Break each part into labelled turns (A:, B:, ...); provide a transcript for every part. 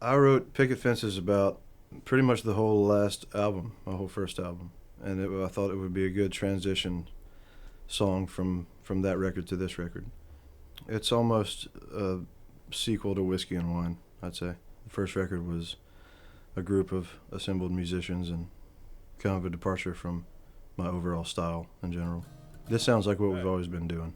A: I wrote Picket Fences about pretty much the whole last album, my whole first album, and I thought it would be a good transition song from that record to this record. It's almost a sequel to Whiskey and Wine, I'd say. The first record was a group of assembled musicians and kind of a departure from my overall style in general. This sounds like what we've always been doing.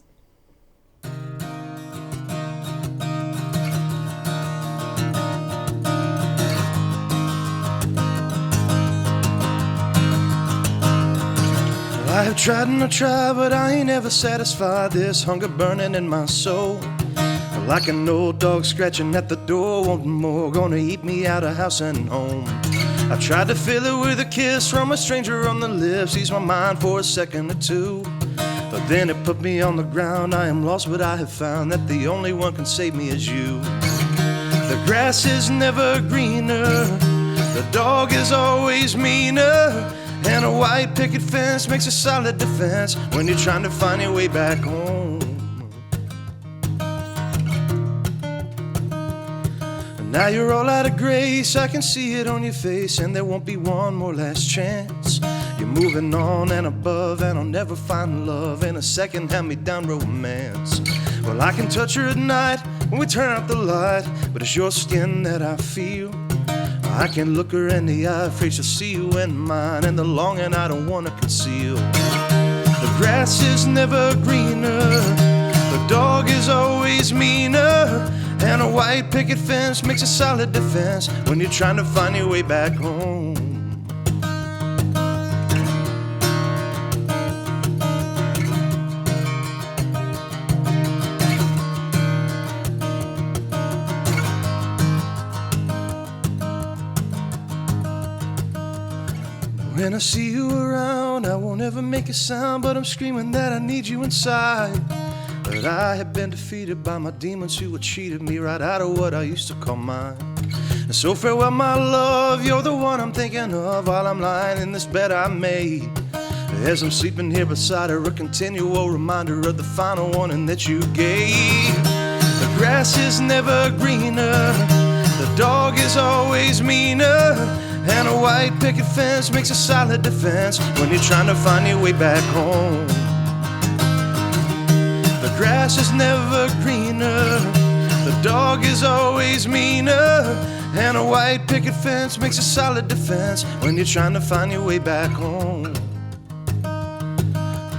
A: I have tried and I tried, but I ain't ever satisfied. This hunger burning in my soul, like an old dog scratching at the door, wanting more, gonna eat me out of house and home. I tried to fill it with a kiss from a stranger on the lips, ease my mind for a second or two, but then it put me on the ground. I am lost, but I have found that the only one can save me is you. The grass is never greener, the dog is always meaner, and a white picket fence makes a solid defense when you're trying to find your way back home. Now you're all out of grace, I can see it on your face, and there won't be one more last chance. You're moving on and above, and I'll never find love in a second hand-me-down romance. Well, I can touch her at night when we turn out the light, but it's your skin that I feel. I can look her in the eye, afraid she'll see you in mine, and the longing I don't want to conceal. The grass is never greener, the dog is always meaner, and a white picket fence makes a solid defense when you're trying to find your way back home. When I see you around, I won't ever make a sound, but I'm screaming that I need you inside. But I have been defeated by my demons who had cheated me right out of what I used to call mine. And so farewell, my love, you're the one I'm thinking of while I'm lying in this bed I made. As I'm sleeping here beside her, a continual reminder of the final warning that you gave. The grass is never greener, the dog is always meaner, and a white picket fence makes a solid defense when you're trying to find your way back home. The grass is never greener, the dog is always meaner, and a white picket fence makes a solid defense when you're trying to find your way back home.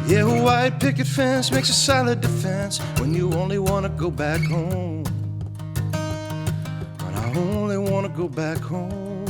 A: Yeah, a white picket fence makes a solid defense when you only want to go back home. When I only want to go back home.